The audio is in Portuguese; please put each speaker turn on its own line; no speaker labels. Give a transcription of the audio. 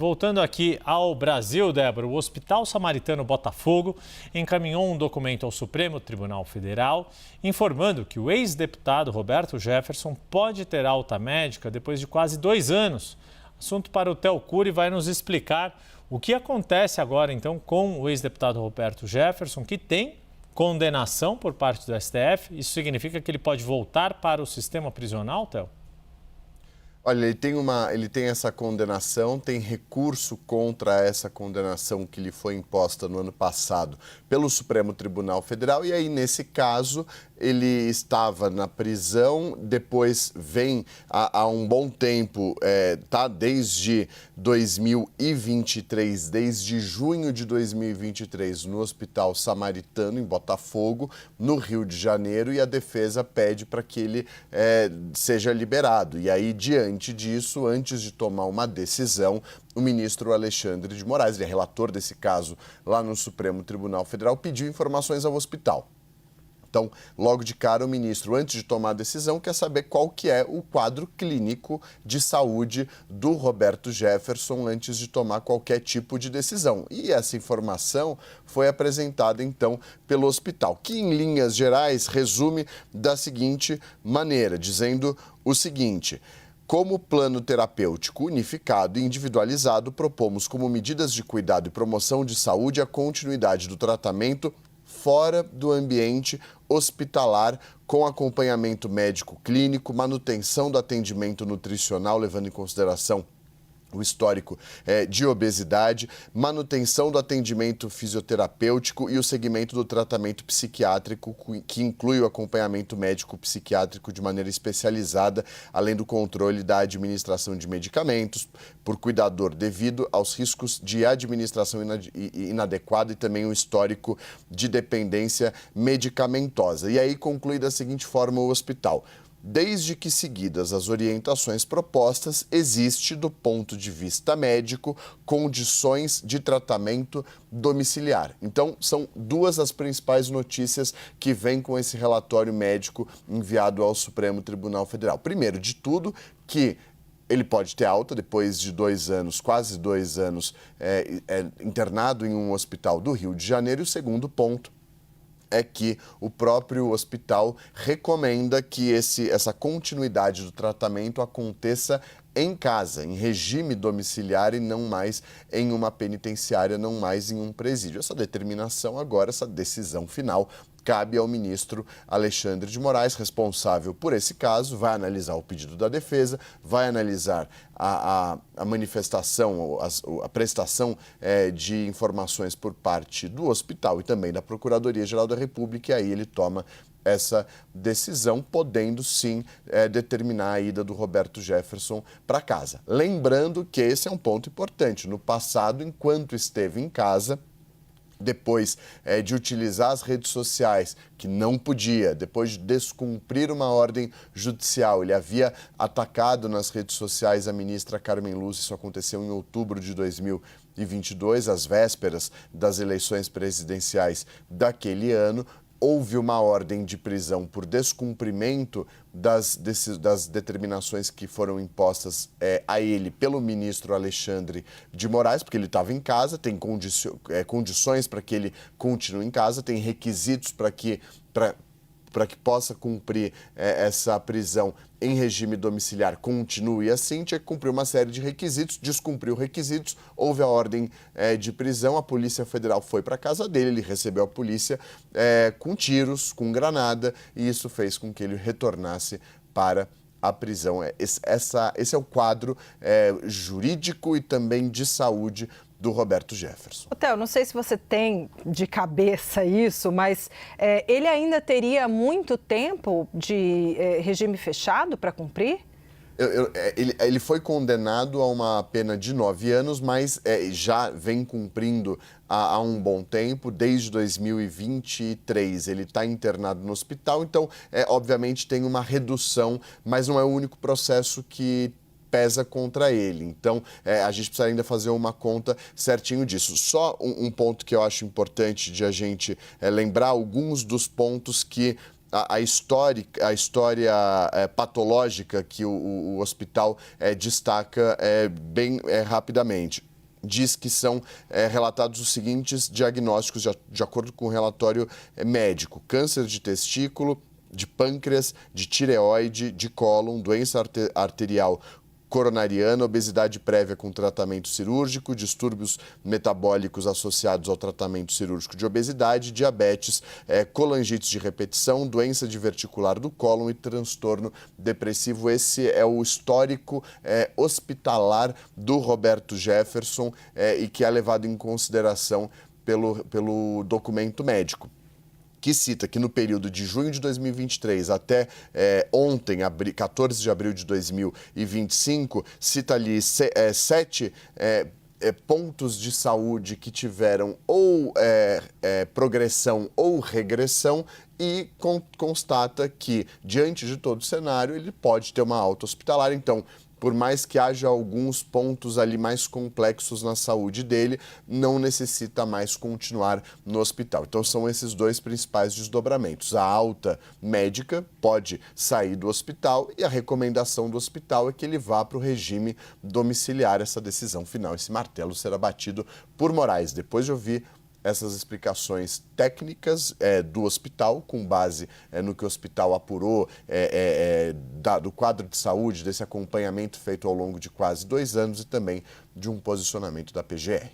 Voltando aqui ao Brasil, Débora, o Hospital Samaritano Botafogo encaminhou um documento ao Supremo Tribunal Federal informando que o ex-deputado Roberto Jefferson pode ter alta médica depois de quase 2 anos. Assunto para o Theo Cury vai nos explicar o que acontece agora então com o ex-deputado Roberto Jefferson, que tem condenação por parte do STF. Isso significa que ele pode voltar para o sistema prisional, Theo?
Olha, ele tem essa condenação, tem recurso contra essa condenação que lhe foi imposta no ano passado pelo Supremo Tribunal Federal. E aí, nesse caso, ele estava na prisão, depois vem há um bom tempo, desde 2023, desde junho de 2023, no Hospital Samaritano, em Botafogo, no Rio de Janeiro, e a defesa pede para que ele seja liberado. E aí, diante disso, antes de tomar uma decisão, o ministro Alexandre de Moraes, ele é relator desse caso lá no Supremo Tribunal Federal, pediu informações ao hospital. Então, logo de cara, o ministro, antes de tomar a decisão, quer saber qual que é o quadro clínico de saúde do Roberto Jefferson antes de tomar qualquer tipo de decisão. E essa informação foi apresentada, então, pelo hospital, que, em linhas gerais, resume da seguinte maneira, dizendo o seguinte: como plano terapêutico unificado e individualizado, propomos como medidas de cuidado e promoção de saúde a continuidade do tratamento fora do ambiente hospitalar, com acompanhamento médico clínico, manutenção do atendimento nutricional, levando em consideração o histórico de obesidade, manutenção do atendimento fisioterapêutico e o segmento do tratamento psiquiátrico, que inclui o acompanhamento médico psiquiátrico de maneira especializada, além do controle da administração de medicamentos por cuidador devido aos riscos de administração inadequada e também o histórico de dependência medicamentosa. E aí conclui da seguinte forma o hospital: desde que seguidas as orientações propostas, existe, do ponto de vista médico, condições de tratamento domiciliar. Então, são duas as principais notícias que vêm com esse relatório médico enviado ao Supremo Tribunal Federal. Primeiro de tudo, que ele pode ter alta depois de 2 anos, quase 2 anos, internado em um hospital do Rio de Janeiro. E o segundo ponto é que o próprio hospital recomenda que essa continuidade do tratamento aconteça em casa, em regime domiciliar e não mais em uma penitenciária, não mais em um presídio. Essa determinação agora, essa decisão final, cabe ao ministro Alexandre de Moraes, responsável por esse caso, vai analisar o pedido da defesa, vai analisar a manifestação, a prestação de informações por parte do hospital e também da Procuradoria-Geral da República, e aí ele toma essa decisão, podendo sim determinar a ida do Roberto Jefferson para casa. Lembrando que esse é um ponto importante. No passado, enquanto esteve em casa, depois de utilizar as redes sociais, que não podia, depois de descumprir uma ordem judicial, ele havia atacado nas redes sociais a ministra Carmen Lúcia. Isso aconteceu em outubro de 2022, às vésperas das eleições presidenciais daquele ano. Houve uma ordem de prisão por descumprimento das determinações que foram impostas a ele pelo ministro Alexandre de Moraes, porque ele estava em casa, tem condições para que ele continue em casa, tem requisitos para que possa cumprir essa prisão em regime domiciliar, continue assim, tinha que cumprir uma série de requisitos, descumpriu requisitos, houve a ordem de prisão, a Polícia Federal foi para a casa dele, ele recebeu a polícia com tiros, com granada, e isso fez com que ele retornasse para a prisão. Esse é o quadro jurídico e também de saúde do Roberto Jefferson.
Theo, não sei se você tem de cabeça isso, mas ele ainda teria muito tempo de regime fechado para cumprir?
Ele foi condenado a uma pena de 9 anos, mas já vem cumprindo há um bom tempo, desde 2023. Ele está internado no hospital, então, obviamente, tem uma redução, mas não é o único processo que pesa contra ele. Então, a gente precisa ainda fazer uma conta certinho disso. Só um ponto que eu acho importante de a gente lembrar, alguns dos pontos que a história patológica que o hospital destaca bem rapidamente. diz que são relatados os seguintes diagnósticos de acordo com o relatório médico: câncer de testículo, de pâncreas, de tireoide, de cólon, doença arterial coronariana, obesidade prévia com tratamento cirúrgico, distúrbios metabólicos associados ao tratamento cirúrgico de obesidade, diabetes, colangite de repetição, doença diverticular do cólon e transtorno depressivo. Esse é o histórico hospitalar do Roberto Jefferson e que é levado em consideração pelo documento médico, que cita que no período de junho de 2023 até ontem, 14 de abril de 2025, cita ali 7 pontos de saúde que tiveram ou progressão ou regressão, e constata que, diante de todo o cenário, ele pode ter uma alta hospitalar. Então, por mais que haja alguns pontos ali mais complexos na saúde dele, não necessita mais continuar no hospital. Então, são esses dois principais desdobramentos. A alta médica pode sair do hospital e a recomendação do hospital é que ele vá para o regime domiciliar. Essa decisão final, esse martelo será batido por Moraes. Depois de ouvir essas explicações técnicas do hospital, com base no que o hospital apurou do quadro de saúde, desse acompanhamento feito ao longo de quase 2 anos e também de um posicionamento da PGR.